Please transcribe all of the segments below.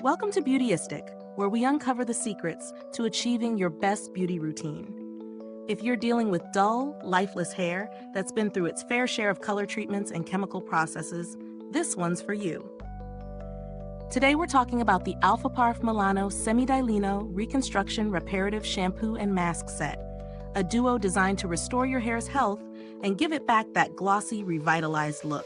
Welcome to Beautyistic, where we uncover the secrets to achieving your best beauty routine. If you're dealing with dull, lifeless hair that's been through its fair share of color treatments and chemical processes, this one's for you. Today we're talking about the Alfaparf Milano Semi-Lino Reconstruction Reparative Shampoo and Mask Set, a duo designed to restore your hair's health and give it back that glossy, revitalized look.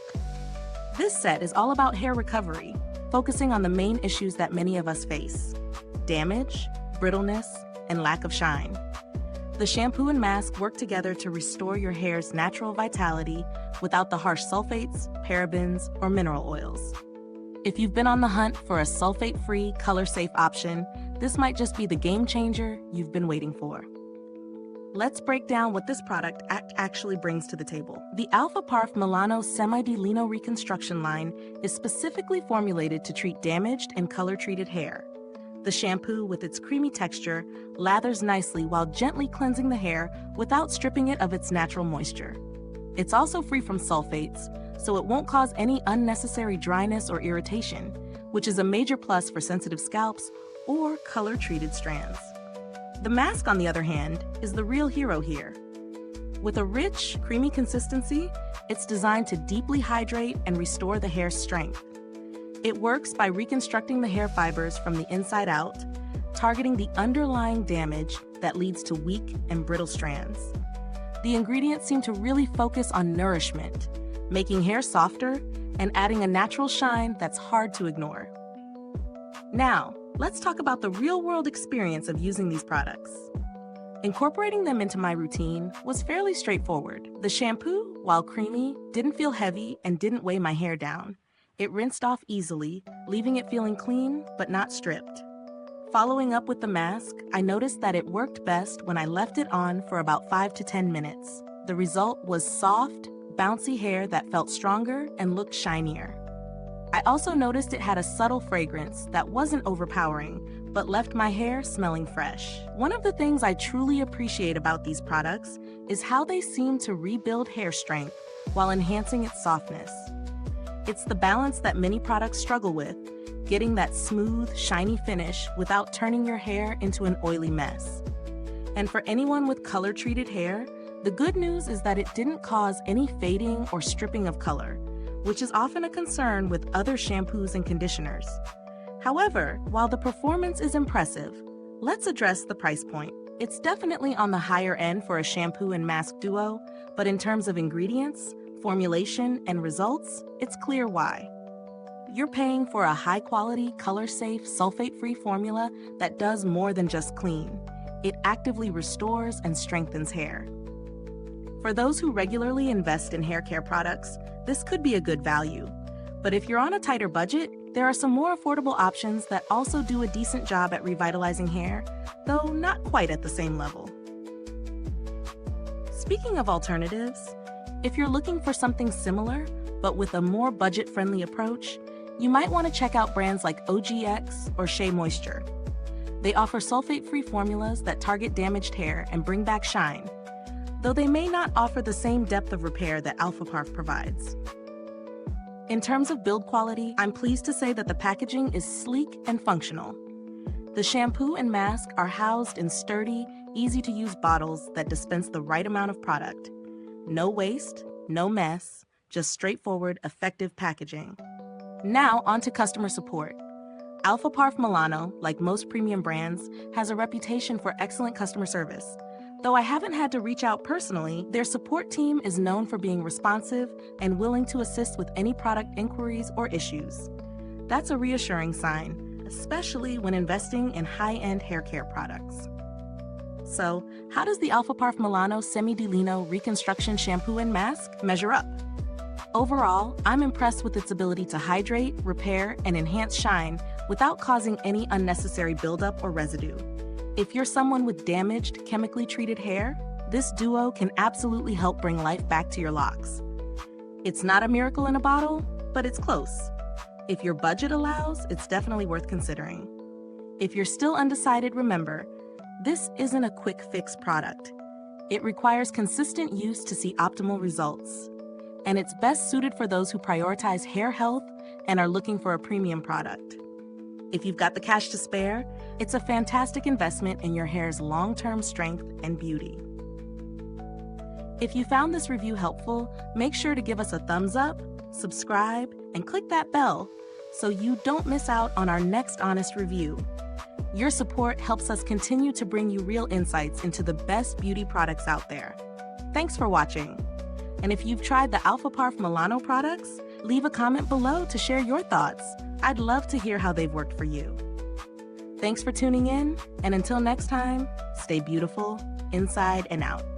This set is all about hair recovery, focusing on the main issues that many of us face: damage, brittleness, and lack of shine. The shampoo and mask work together to restore your hair's natural vitality without the harsh sulfates, parabens, or mineral oils. If you've been on the hunt for a sulfate-free, color-safe option, this might just be the game changer you've been waiting for. Let's break down what this product actually brings to the table. The Alfaparf Milano Semi-Lino Reconstruction line is specifically formulated to treat damaged and color-treated hair. The shampoo, with its creamy texture, lathers nicely while gently cleansing the hair without stripping it of its natural moisture. It's also free from sulfates, so it won't cause any unnecessary dryness or irritation, which is a major plus for sensitive scalps or color-treated strands. The mask, on the other hand, is the real hero here. With a rich, creamy consistency, it's designed to deeply hydrate and restore the hair's strength. It works by reconstructing the hair fibers from the inside out, targeting the underlying damage that leads to weak and brittle strands. The ingredients seem to really focus on nourishment, making hair softer and adding a natural shine that's hard to ignore. Now, let's talk about the real-world experience of using these products. Incorporating them into my routine was fairly straightforward. The shampoo, while creamy, didn't feel heavy and didn't weigh my hair down. It rinsed off easily, leaving it feeling clean but not stripped. Following up with the mask, I noticed that it worked best when I left it on for about 5 to 10 minutes. The result was soft, bouncy hair that felt stronger and looked shinier. I also noticed it had a subtle fragrance that wasn't overpowering, but left my hair smelling fresh. One of the things I truly appreciate about these products is how they seem to rebuild hair strength while enhancing its softness. It's the balance that many products struggle with, getting that smooth, shiny finish without turning your hair into an oily mess. And for anyone with color-treated hair, the good news is that it didn't cause any fading or stripping of color, which is often a concern with other shampoos and conditioners. However, while the performance is impressive, let's address the price point. It's definitely on the higher end for a shampoo and mask duo, but in terms of ingredients, formulation, and results, it's clear why. You're paying for a high-quality, color-safe, sulfate-free formula that does more than just clean. It actively restores and strengthens hair. For those who regularly invest in hair care products, this could be a good value. But if you're on a tighter budget, there are some more affordable options that also do a decent job at revitalizing hair, though not quite at the same level. Speaking of alternatives, if you're looking for something similar, but with a more budget-friendly approach, you might want to check out brands like OGX or Shea Moisture. They offer sulfate-free formulas that target damaged hair and bring back shine, though they may not offer the same depth of repair that Alfaparf provides. In terms of build quality, I'm pleased to say that the packaging is sleek and functional. The shampoo and mask are housed in sturdy, easy-to-use bottles that dispense the right amount of product. No waste, no mess, just straightforward, effective packaging. Now, on to customer support. Alfaparf Milano, like most premium brands, has a reputation for excellent customer service. Though I haven't had to reach out personally, their support team is known for being responsive and willing to assist with any product inquiries or issues. That's a reassuring sign, especially when investing in high-end hair care products. So, how does the Alfaparf Milano Semi-Lino Reconstruction Shampoo and Mask measure up? Overall, I'm impressed with its ability to hydrate, repair, and enhance shine without causing any unnecessary buildup or residue. If you're someone with damaged, chemically treated hair, this duo can absolutely help bring life back to your locks. It's not a miracle in a bottle, but it's close. If your budget allows, it's definitely worth considering. If you're still undecided, remember, this isn't a quick fix product. It requires consistent use to see optimal results. And it's best suited for those who prioritize hair health and are looking for a premium product. If you've got the cash to spare, it's a fantastic investment in your hair's long-term strength and beauty. If you found this review helpful, make sure to give us a thumbs up, subscribe, and click that bell so you don't miss out on our next honest review. Your support helps us continue to bring you real insights into the best beauty products out there. Thanks for watching. And if you've tried the Alfaparf Milano products, leave a comment below to share your thoughts. I'd love to hear how they've worked for you. Thanks for tuning in, and until next time, stay beautiful inside and out.